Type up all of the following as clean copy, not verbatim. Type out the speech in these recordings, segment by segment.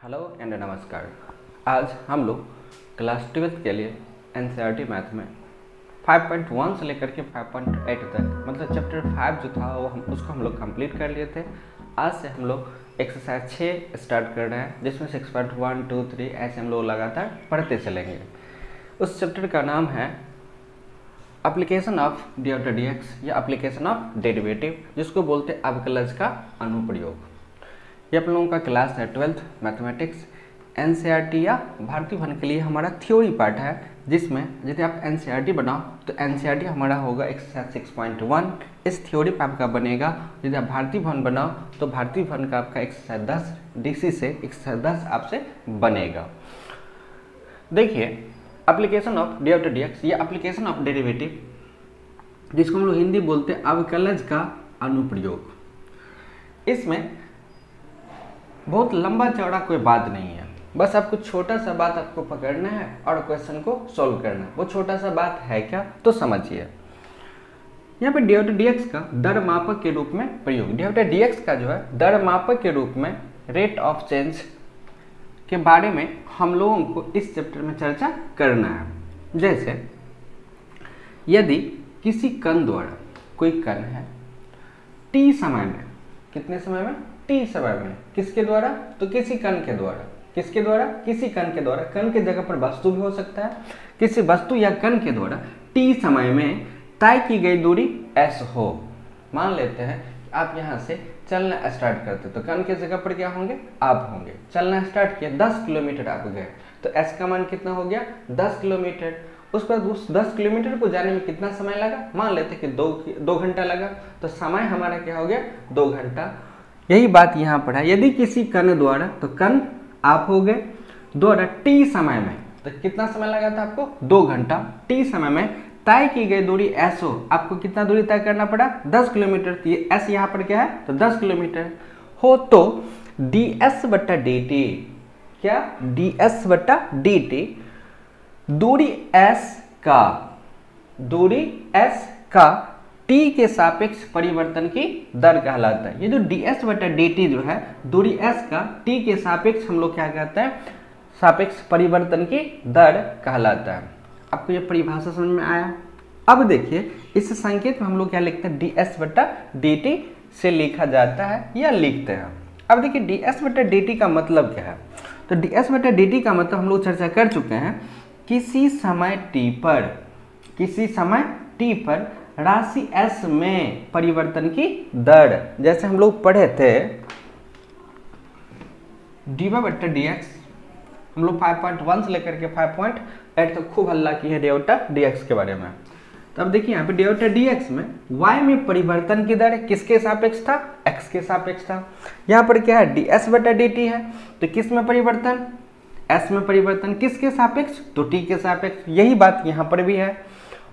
Hello and नमस्कार। आज हम लोग क्लास 12th के लिए एनसीईआरटी मैथ में 5.1 से लेकर के 5.8 तक मतलब चैप्टर 5 जो था वो उसको हम लोग कंप्लीट कर लिए थे। आज से हम लोग एक्सरसाइज 6 स्टार्ट कर रहे हैं, जिसमें 6.1, 2, 3 ऐसे हम लोग लगातार पढ़ते चलेंगे। उस चैप्टर का नाम है application of D of D x या एप्लीकेशन ऑफ डेरिवेटिव, जिसको बोलते हैं अवकलज का अनुप्रयोग। ये आप लोगों का क्लास है 12th मैथमेटिक्स एनसीईआरटी या भारतीय भवन के लिए हमारा थ्योरी पार्ट है, जिसमें यदि आप एनसीईआरटी बनाओ तो एनसीईआरटी हमारा होगा एक्सरसाइज 6.1 इस थ्योरी पर आपका बनेगा। यदि आप भारतीय भवन बनाओ तो भारतीय भवन का आपका एक्सरसाइज 10 डीसी से एक्सरसाइज 10 आपसे बनेगा। देखिए, application of D of D x या एप्लीकेशन ऑफ डेरिवेटिव, जिसको हम लोग हिंदी बोलते हैं अवकलज का अनुप्रयोग। इसमें बहुत लंबा चौड़ा कोई बात नहीं है, बस आपको छोटा सा बात आपको पकड़ना है और क्वेश्चन को सॉल्व करना है। वो छोटा सा बात है क्या, तो समझिए। यहाँ पे डी ऑफ डी एक्स का दर मापक के रूप में प्रयोग। डी ऑफ डी एक्स का जो है दर मापक के रूप में रेट ऑफ चेंज के बारे में हम लोगों को इस चैप्टर में चर्चा करना है। जैसे यदि किसी कण द्वारा, कोई कण है टी समय में, कितने समय में, टी समय में, किसके द्वारा, तो किसी कण के द्वारा। किसके द्वारा, किसी कण के द्वारा। कण के जगह पर वस्तु भी हो सकता है। किसी वस्तु या कण के द्वारा टी समय में तय की गई दूरी s हो। मान लेते हैं कि आप यहाँ से चलना स्टार्ट करते, तो कण के जगह पर क्या होंगे, आप होंगे। चलना स्टार्ट किया, 10 किलोमीटर आप गए, तो s का मान कितना हो गया, 10 किलोमीटर। उसके बाद उस 10 किलोमीटर को जाने में कितना समय लगा, मान लेते कि 2 घंटा लगा, तो समय हमारा क्या हो गया, 2 घंटा। यही बात यहाँ पर है। यदि किसी कण द्वारा, तो कण आप हो गए, द्वारा टी समय में, तो कितना समय लगा था आपको, 2 घंटा। टी समय में तय की गई दूरी s हो, आपको कितना दूरी तय करना पड़ा, 10 किलोमीटर। तो ये s यहाँ पर क्या है, तो 10 किलोमीटर हो, तो ds बटा dt, क्या, ds बटा dt, दूरी s का t के सापेक्ष परिवर्तन की दर कहलाता है। ये जो ds बटा dt जो है, दूरी s का t के सापेक्ष हम लोग क्या कहते हैं, सापेक्ष परिवर्तन की दर कहलाता है। आपको ये परिभाषा समझ में आया। अब देखिए, इस संकेत में हम लोग क्या लिखते हैं, ds बटा dt से लिखा जाता है या लिखते हैं। अब देखिए, ds बटा dt का मतलब क्या है, तो ds बटा dt का मतलब हम लोग चर्चा कर चुके हैं, किसी समय t पर राशि s में परिवर्तन की दर। जैसे हम लोग पढ़े थे dy बटा dx, हम लोग 5.1 से लेकर के 5.8 तक खूब हल्ला की है डी बटा dx के बारे में। तो अब देखिए, यहाँ पे डी बटा dx में y में परिवर्तन की दर किसके सापेक्ष था, x के सापेक्ष था। यहाँ पर क्या है, ds बटा dt है, तो किस में परिवर्तन, s में परिवर्तन, किसके सापेक्ष, तो t के सापेक्ष। यही बात यहाँ पर भी है।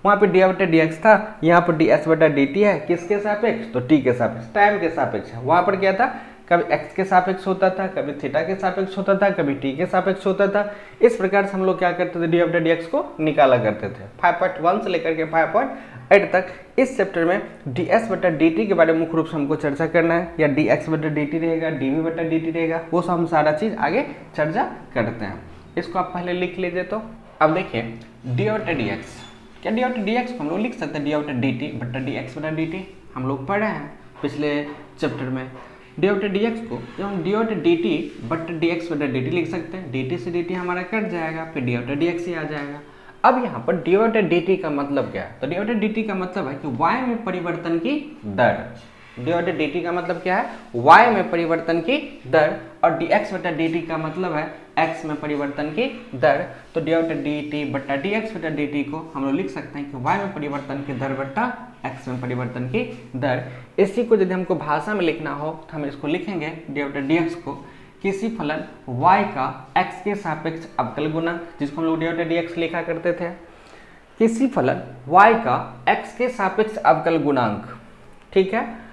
वहाँ पे डी बटा dx था, यहाँ पर ds बटा dt है, किसके सापेक्ष, तो t के सापेक्ष, टाइम के सापेक्ष है। वहाँ पर क्या था, कभी x के सापेक्ष होता था, कभी थीटा के सापेक्ष होता था, कभी t के सापेक्ष होता था। इस प्रकार से हम लोग क्या करते थे, डी बटा dx को निकाला करते थे। 5.1 से लेकर के 5.8 तक इस चैप्टर में ds बटा dt के बारे में मुख्य रूप से हमको चर्चा करना है, या dx बटा dt रहेगा, dv बटा dt रहेगा, वो सब हम सारा चीज आगे चर्चा करते हैं। इसको आप पहले लिख लीजिए। तो अब देखिए, डी बटा dx, क्या डी बटा dx को हम लोग लिख सकते हैं डी बटा dt बटा dx बटा dt, हम लोग पढ़े हैं पिछले चैप्टर में। डी बटा dx को जब हम डी बटा dt बटा dx बटा dt लिख सकते हैं, dt से dt हमारा कट जाएगा, फिर डी बटा dx ही आ जाएगा। अब यहाँ पर डी बटा dt का मतलब क्या है, तो डी बटा dt का मतलब है कि y में परिवर्तन की दर। डी बटा dt का मतलब क्या है, y में परिवर्तन की दर, और dx बटा dt का मतलब है x में परिवर्तन की दर। तो डी बटा dt बटा dx बटा dt को हम लोग लिख सकते हैं कि y में परिवर्तन की दर बटा x में परिवर्तन की दर। इसी को यदि हमको भाषा में लिखना हो तो हम इसको लिखेंगे डी बटा dx को किसी फलन y का x के सापेक्ष अवकल गुणक, जिसको हम लोग डी बटा dx लिखा करते थे, किसी फलन y का x के सापेक्ष अवकल गुणांक, ठीक है।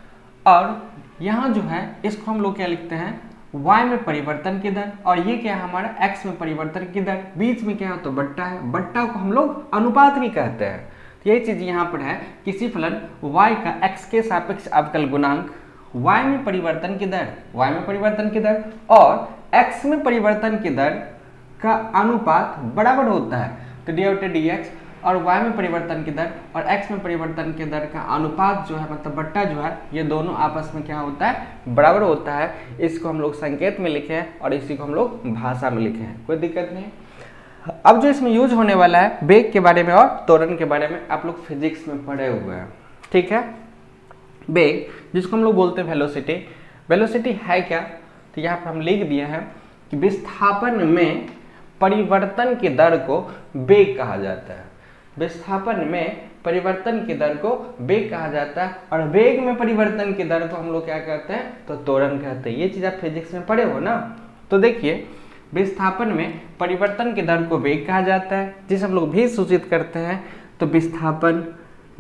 और यहाँ जो है इसको हम लोग क्या लिखते हैं, y में परिवर्तन की दर, और ये क्या है हमारा x में परिवर्तन की दर, बीच में क्या है, तो बट्टा है। बट्टा को हम लोग अनुपात भी कहते हैं। तो यही चीज यहाँ पर है, किसी फलन y का x के सापेक्ष अवकल गुणांक, y में परिवर्तन की दर, y में परिवर्तन की दर, और x में परिवर्तन की दर का अनुपात बराबर होता है, तो डी बटा डी एक्स और y में परिवर्तन की दर और x में परिवर्तन की दर का अनुपात जो है मतलब बट्टा जो है, ये दोनों आपस में क्या होता है, बराबर होता है। इसको हम लोग संकेत में लिखे हैं और इसी को हम लोग भाषा में लिखे हैं, कोई दिक्कत नहीं। अब जो इसमें यूज होने वाला है वेग के बारे में और त्वरण के बारे में आप लोग फिजिक्स में पढ़े हुए हैं, ठीक है। वेग जिसको हम लोग बोलते हैं वेलोसिटी, वेलोसिटी है क्या, तो यहाँ पर हम लिख दिए हैं कि विस्थापन में परिवर्तन की दर को वेग कहा जाता है। विस्थापन में परिवर्तन की दर को वेग कहा जाता है और वेग में परिवर्तन की दर को हम लोग क्या कहते हैं, तो त्वरण कहते हैं। ये चीज आप फिजिक्स में पढ़े हो ना। तो देखिए विस्थापन में परिवर्तन की दर को वेग कहा जाता है, जिसे हम लोग भी सूचित करते हैं। तो विस्थापन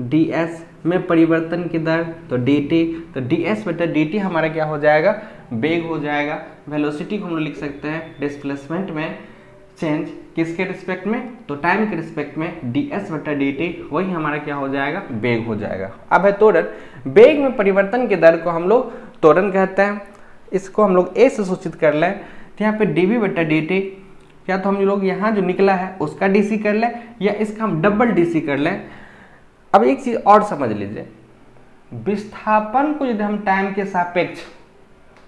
ds में परिवर्तन की दर तो dt, तो ds बटा dt हमारा क्या हो जाएगा, वेग हो जाएगा। वेलोसिटी को हम लोग लिख सकते हैं डिस्प्लेसमेंट में चेंज किसके रिस्पेक्ट में, तो टाइम के रिस्पेक्ट में ds बटा dt, वही हमारा क्या हो जाएगा, वेग हो जाएगा। अब है त्वरण, वेग में परिवर्तन की दर को हम लोग त्वरण कहते हैं। इसको हम लोग a से सूचित कर लें, तो यहाँ पे dv बटा dt, या तो हम लोग यहाँ जो निकला है उसका dc कर लें या इसका हम डबल dc कर लें। अब एक चीज और समझ लीजिए, विस्थापन को यदि हम टाइम के सापेक्ष,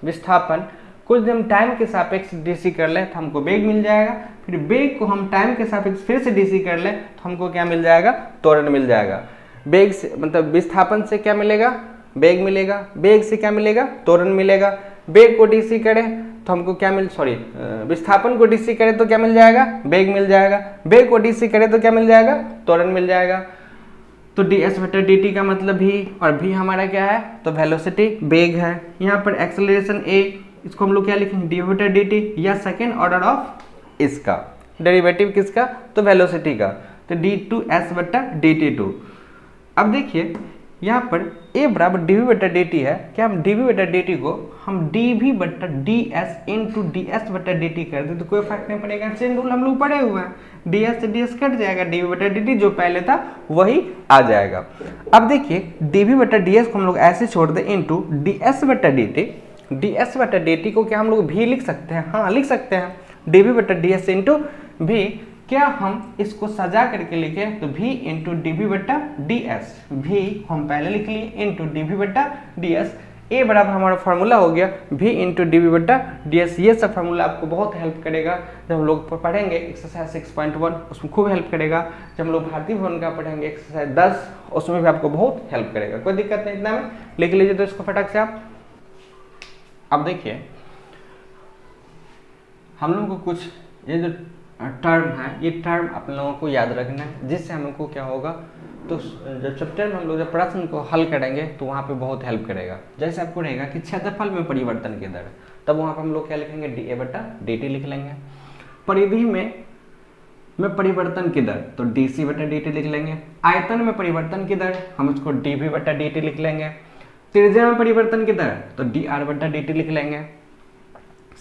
विस्थापन कुछ दिन टाइम के सापेक्ष डीसी कर ले तो हमको वेग मिल जाएगा, फिर वेग को हम टाइम के सापेक्ष फिर से डीसी कर ले तो हमको क्या मिल जाएगा, त्वरण मिल जाएगा। वेग से मतलब विस्थापन से क्या मिलेगा, वेग मिलेगा, वेग से क्या मिलेगा, त्वरण मिलेगा। वेग को डीसी करें तो हमको क्या मिल, सॉरी विस्थापन को डीसी करें तो क्या मिल जाएगा, वेग मिल जाएगा। वेग को डीसी करें तो क्या मिल जाएगा, त्वरण मिल जाएगा। तो ds बटा dt का मतलब भी, और भी हमारा क्या है, तो वेलोसिटी वेग है। यहाँ पर एक्सेलरेशन a, इसको हम लोग क्या लिखेंगे, डी बटा dt, या सेकेंड ऑर्डर ऑफ इसका डेरिवेटिव किसका, तो वेलोसिटी का, तो d2s बटा dt2। अब देखिए यहाँ पर a बराबर dv बटा dt है, क्या हम dv बटा dt को हम dv बटा ds इंटू ds बटा dt कर दे तो कोई फर्क नहीं पड़ेगा। चेन रूल हम लोग पढ़े हुए हैं, ds से ds कट जाएगा, dv बटा dt जो पहले था वही आ जाएगा। अब देखिए dv बटा ds को हम लोग ऐसे छोड़ दे इंटू ds बटा dt, ds बटा dt को क्या हम लोग भी लिख सकते हैं, हाँ लिख सकते हैं, dv बटा ds इंटू भी। क्या हम इसको सजा करके लिखें तो v इंटू डी बटा डी एस, भी हम पहले लिख लिए इंटू डी बटा डी एस। ए बराबर हमारा फार्मूला हो गया v इंटू डी बटा डी एस। ये सब फार्मूला आपको बहुत हेल्प करेगा जब हम लोग पढ़ेंगे एक्सरसाइज 6.1, उसमें खूब हेल्प करेगा। जब हम लोग भारतीय भवन का पढ़ेंगे एक्सरसाइज 10, उसमें भी आपको बहुत हेल्प करेगा, कोई दिक्कत नहीं। इतना में लिख लीजिए तो इसको फटाक से आप। अब देखिए हम लोगों को कुछ ये जो टर्म है, ये टर्म आप लोगों को याद रखना है, जिससे हमको क्या होगा, तो जब चैप्टर में हम लोग जब प्रश्न को हल करेंगे तो वहाँ पे बहुत हेल्प करेगा। जैसे आपको रहेगा कि क्षेत्रफल में परिवर्तन की दर, तब वहाँ पे हम लोग क्या लिखेंगे, डी बटा डी टी लिख लेंगे। परिधि में परिवर्तन की दर तो डी सी बटा डी टी लिख लेंगे। आयतन में परिवर्तन की दर हम उसको डी वी बटा डी टी लिख लेंगे। त्रिज्या में परिवर्तन की दर तो डी आर बटा डी टी लिख लेंगे।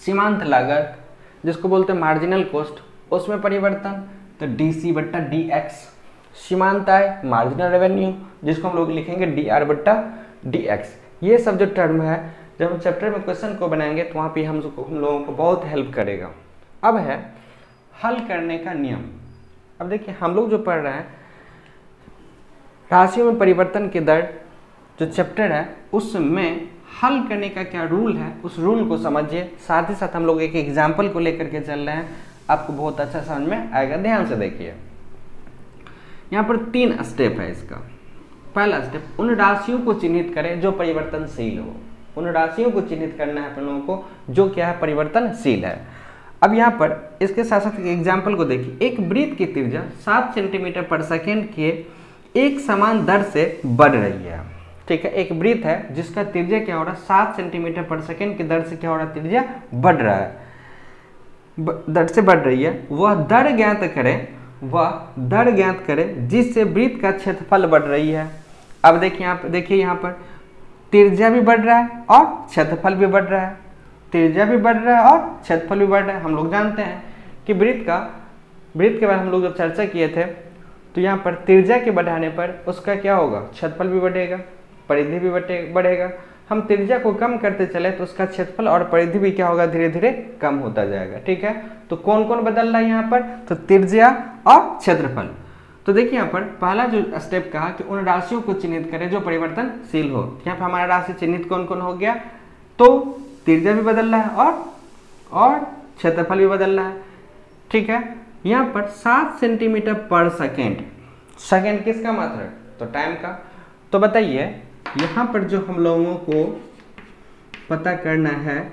सीमांत लागत जिसको बोलते हैं मार्जिनल कॉस्ट, उसमें परिवर्तन तो डी सी बट्टा डी एक्स। सीमांत आय मार्जिनल रेवेन्यू जिसको हम लोग लिखेंगे डी आर बट्टा डी एक्स। ये सब जो टर्म है जब हम चैप्टर में क्वेश्चन को बनाएंगे तो वहाँ पे हम लोगों को बहुत हेल्प करेगा। अब है हल करने का नियम। अब देखिए हम लोग जो पढ़ रहे हैं राशियों में परिवर्तन की दर जो चैप्टर है उसमें हल करने का क्या रूल है, उस रूल को समझिए। साथ ही साथ हम लोग एक एग्जाम्पल को लेकर के चल रहे हैं, आपको बहुत अच्छा समझ में आएगा। ध्यान से देखिए, यहाँ पर 3 स्टेप है इसका। पहला स्टेप, उन राशियों को चिन्हित करें जो परिवर्तनशील हो। उन राशियों को चिन्हित करना है अपन लोगों को जो क्या है, परिवर्तनशील है। अब यहाँ पर इसके साथ साथ एग्जाम्पल को देखिए। एक वृत्त की त्रिज्या 7 सेंटीमीटर पर सेकेंड के एक समान दर से बढ़ रही है। ठीक है, एक वृत्त है जिसका त्रिज्या क्या हो रहा है, 7 सेंटीमीटर पर सेकेंड की दर से क्या हो रहा है, त्रिज्या बढ़ रहा है, दर से बढ़ रही है। वह दर ज्ञात करें जिससे वृत्त का क्षेत्रफल बढ़ रही है। अब देखिए यहाँ पर त्रिज्या भी बढ़ रहा है और क्षेत्रफल भी बढ़ रहा है। त्रिज्या भी बढ़ रहा है और क्षेत्रफल भी बढ़ रहा है। हम लोग जानते हैं कि वृत्त के बारे में हम लोग जब चर्चा किए थे तो यहाँ पर त्रिज्या के बढ़ाने पर उसका क्या होगा, क्षेत्रफल भी बढ़ेगा, परिधि भी बढ़ेगा। हम त्रिज्या को कम करते चले तो उसका क्षेत्रफल और परिधि भी क्या होगा, धीरे धीरे कम होता जाएगा। ठीक है, तो कौन कौन बदल रहा है यहाँ पर, तो त्रिज्या और क्षेत्रफल। तो देखिए यहाँ पर पहला जो स्टेप कहा कि उन राशियों को चिन्हित करें जो परिवर्तनशील हो। यहाँ पर हमारा राशि चिन्हित कौन कौन हो गया, तो त्रिज्या भी बदल रहा है और क्षेत्रफल भी बदल रहा है। ठीक है, यहाँ पर 7 सेंटीमीटर पर सेकेंड, सेकेंड किसका मात्रा, तो टाइम का। तो बताइए यहाँ पर जो हम लोगों को पता करना है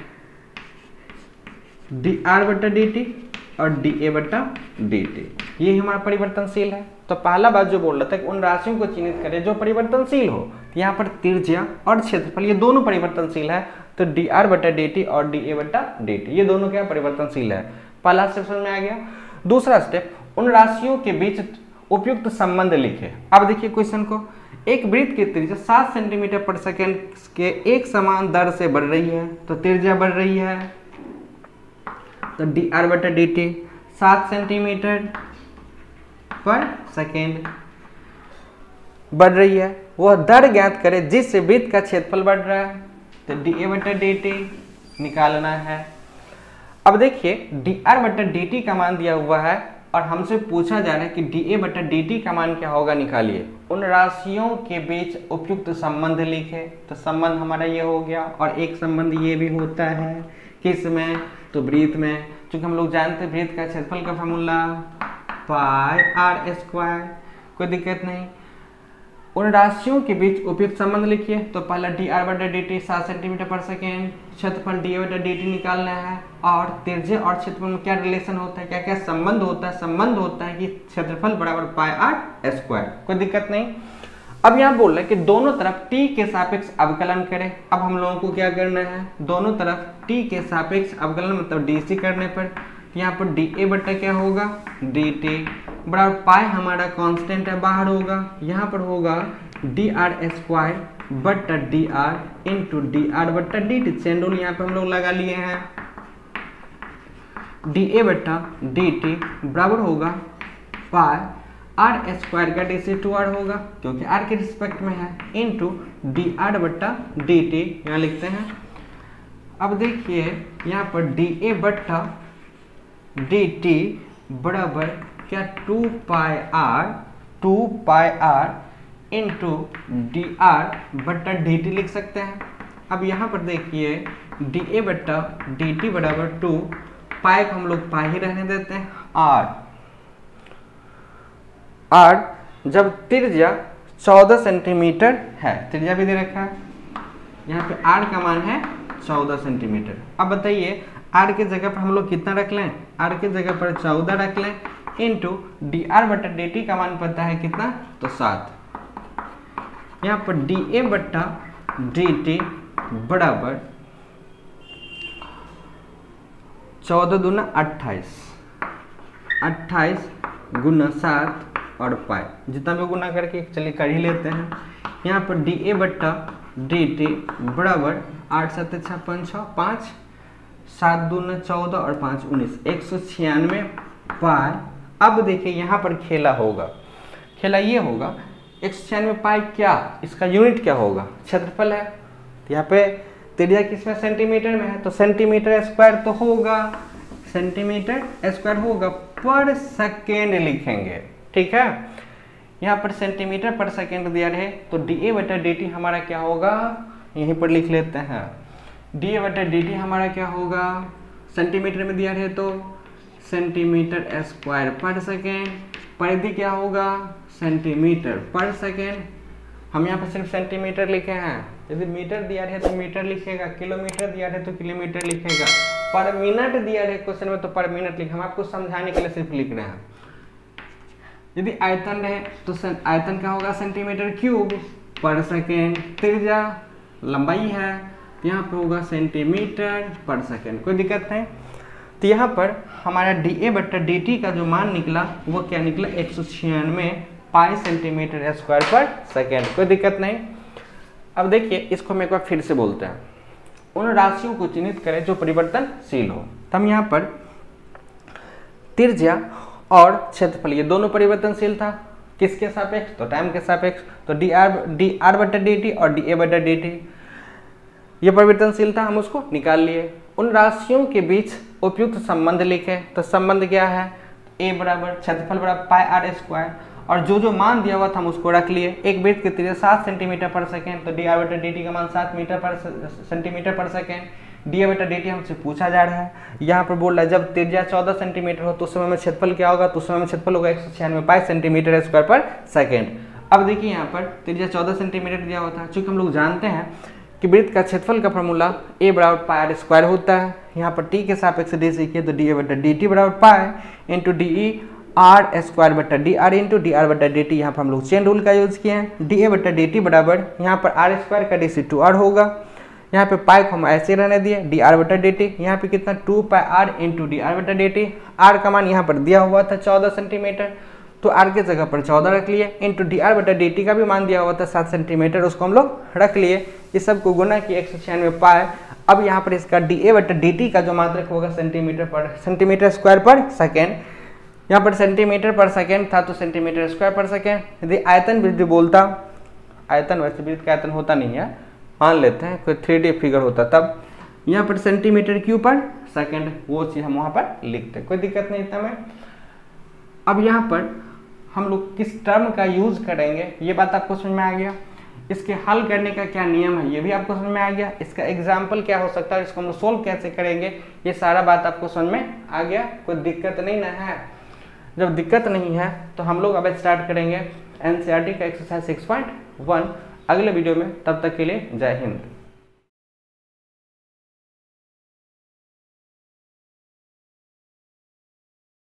dr/dt और dA/dt, ये हमारा परिवर्तनशील है। तो पहला बात जो बोल रहा था कि उन राशियों को चिन्हित करें जो परिवर्तनशील हो, यहाँ पर त्रिज्या और क्षेत्रफल ये दोनों परिवर्तनशील है, तो dr/dt और dA/dt ये दोनों क्या परिवर्तनशील है। पहला स्टेप समझ में आ गया। दूसरा स्टेप, उन राशियों के बीच उपयुक्त संबंध लिखे। अब देखिए क्वेश्चन को, एक वृत्त की त्रिज्या 7 सेंटीमीटर पर सेकेंड के एक समान दर से बढ़ रही है, तो त्रिज्या बढ़ रही है, तो dr/dt 7 सेंटीमीटर पर सेकेंड बढ़ रही है, वह दर ज्ञात करे जिससे वृत्त का क्षेत्रफल बढ़ रहा है, तो dA/dt निकालना है। अब देखिए dr/dt का मान दिया हुआ है और हमसे पूछा जा रहा है कि dA/dt का मान क्या होगा, निकालिए। उन राशियों के बीच उपयुक्त संबंध लिखे, तो संबंध हमारा ये हो गया, और एक संबंध ये भी होता है किस में, तो वृत्त में। क्योंकि हम लोग जानते हैं वृत्त का क्षेत्रफल का फॉर्मूला πr², कोई दिक्कत नहीं। उन राशियों के बीच उपयुक्त संबंध लिखिए, तो पहला dr/dt 7 सेंटीमीटर पर सेकेंड, क्षेत्रफल dA/dt निकालना है, और त्रिज्या और क्षेत्रफल में क्या रिलेशन होता है, क्या क्या संबंध होता है, संबंध होता है कि क्षेत्रफल बराबर πr², कोई दिक्कत नहीं। अब यहाँ बोल रहे हैं कि दोनों तरफ t के सापेक्ष अवकलन करें। अब हम लोगों को क्या करना है, दोनों तरफ t के सापेक्ष अवकलन मतलब dc करने पर यहाँ पर dA क्या होगा, dt बराबर पाई हमारा कांस्टेंट है, बाहर होगा, यहाँ पर होगा dr² बट्टा dr into dr/dt। Chain rule यहाँ पे हम लोग लगा लिए हैं, dA/dt बराबर होगा पाई r² का dc/r होगा क्योंकि r के रिस्पेक्ट में है, इंटू dr/dt यहाँ लिखते हैं। अब देखिए यहाँ पर dA/dt बराबर क्या 2πr इंटू dr/dt लिख सकते हैं। अब यहाँ पर देखिए dA/dt बराबर 2 पाई को हम लोग पाई ही रहने देते हैं, r जब त्रिज्या 14 सेंटीमीटर है, त्रिज्या भी दे रखा है, यहाँ पे r का मान है 14 सेंटीमीटर। अब बताइए r के जगह पर हम लोग कितना रख लें, r के जगह पर 14 रख लें, इंटू dr/dt का मान पता है कितना, तो 7। यहाँ पर dA/dt बराबर 14 दूना 28, 28 गुना 7 और पाई, जितना भी गुना करके चलिए कर ही लेते हैं। यहाँ पर dA/dt बराबर 8 7 6 5 6 5, 7 दूना 14 और 5 19, 196 पाई। अब देखिए यहाँ पर खेला होगा, खेला ये होगा 196 पाई, क्या इसका यूनिट क्या होगा, क्षेत्रफल है, यहाँ पे त्रिज्या किसमें सेंटीमीटर में है, तो सेंटीमीटर स्क्वायर तो होगा, सेंटीमीटर स्क्वायर होगा, पर सेकेंड लिखेंगे। ठीक है, यहाँ पर सेंटीमीटर पर सेकेंड दिया रहे तो dA/dt हमारा क्या होगा, यहीं पर लिख लेते हैं, dA/dt हमारा क्या होगा, सेंटीमीटर में दिया रहे तो सेंटीमीटर स्क्वायर पर सेकेंड, परिधि क्या होगा, सेंटीमीटर पर सेकेंड। हम यहाँ पर सिर्फ सेंटीमीटर लिखे हैं, यदि मीटर दिया रहे तो मीटर लिखेगा, किलोमीटर दिया रहे तो किलोमीटर लिखेगा, पर मिनट दिया रहे क्वेश्चन में तो पर मिनट लिखे। हम आपको समझाने के लिए सिर्फ लिख रहे हैं। यदि आयतन रहे तो आयतन क्या होगा, सेंटीमीटर क्यूब पर सेकेंड, त्रिज्या लंबाई है, यहाँ पे होगा सेंटीमीटर पर सेकेंड, कोई दिक्कत नहीं। तो यहाँ पर हमारा dA/dt का जो मान निकला वो क्या निकला, 196 पाई सेंटीमीटर स्क्वायर पर सेकेंड, कोई दिक्कत नहीं। अब देखिए इसको हम एक बार फिर से बोलते हैं, उन राशियों को चिन्हित करें जो परिवर्तनशील हो। तो हम यहाँ पर त्रिज्या और क्षेत्रफल ये दोनों परिवर्तनशील था, किसके सापेक्ष, तो टाइम के सापेक्ष, तो dr/dt और dA/dt। ये परिवर्तनशीलता हम उसको निकाल लिए। उन राशियों के बीच उपयुक्त संबंध लिखे, तो संबंध क्या है, a बराबर क्षेत्रफल बराबर पाई आर स्क्वायर, और जो जो मान दिया हुआ था हम उसको रख लिए। एक वृत्त की त्रिज्या 7 सेंटीमीटर पर सेकेंड, तो dr बटा dt का मान 7 सेंटीमीटर पर सेकेंड, dA बटा dt हमसे पूछा जा रहा है। यहाँ पर बोल रहा है जब त्रिज्या 14 सेंटीमीटर हो तो उस समय में क्षेत्रफल क्या होगा, तो उस समय में क्षेत्रफल होगा 196 पाई सेंटीमीटर स्क्वायर पर सेकेंड। अब देखिए यहाँ पर त्रिज्या 14 सेंटीमीटर दिया हुआ था, चूंकि हम लोग जानते हैं कि वृत्त का क्षेत्रफल का फॉर्मूला a बराबर पाई आर स्क्वायर होता है। यहाँ पर t के सापेक्ष d सीखिए तो dA बटा dt बराबर pi into d r square बटा d r into d r बटा डी टी। यहाँ पर हम लोग चेन रूल का यूज किए हैं। डी ए बटा डी टी बराबर यहाँ पर आर स्क्वायर का डी सी 2r होगा। यहाँ पे पाई को हम ऐसे रहने दिए, डी आर बटा डी टी, यहाँ पे कितना 2 पाई आर इंटू डी आर बटा डी टी। आर का मान यहाँ पर दिया हुआ था 14 सेंटीमीटर, तो आर के जगह पर 14 रख लिए, इंटू डी आर बटा डी टी का भी मान दिया हुआ था 7 सेंटीमीटर, उसको हम लोग रख लिए। इस सब को गुना किए 196 पाई। अब यहाँ पर इसका डी ए बटा डी टी का जो मात्रक होगा सेंटीमीटर स्क्वायर पर सेकेंड, यहाँ पर सेंटीमीटर पर सेकेंड था तो सेंटीमीटर स्क्वायर पर सेकेंड। यदि आयतन वृद्धि बोलता, आयतन वैसे वृत्त का आयतन होता नहीं है, मान लेते हैं कोई 3D फिगर होता तब, यहाँ पर सेंटीमीटर क्यूब पर सेकेंड, वो चीज़ हम वहाँ पर लिखते, कोई दिक्कत नहीं इतना में। अब यहाँ पर हम लोग किस टर्म का यूज करेंगे ये बात आपको समझ में आ गया। इसके हल करने का क्या नियम है ये भी आपको समझ में आ गया। इसका एग्जाम्पल क्या हो सकता है, इसको हम सोल्व कैसे करेंगे, ये सारा बात आपको समझ में आ गया। कोई दिक्कत नहीं ना है। जब दिक्कत नहीं है तो हम लोग अब स्टार्ट करेंगे एनसीईआरटी का एक्सरसाइज 6.1 अगले वीडियो में। तब तक के लिए जय हिंद।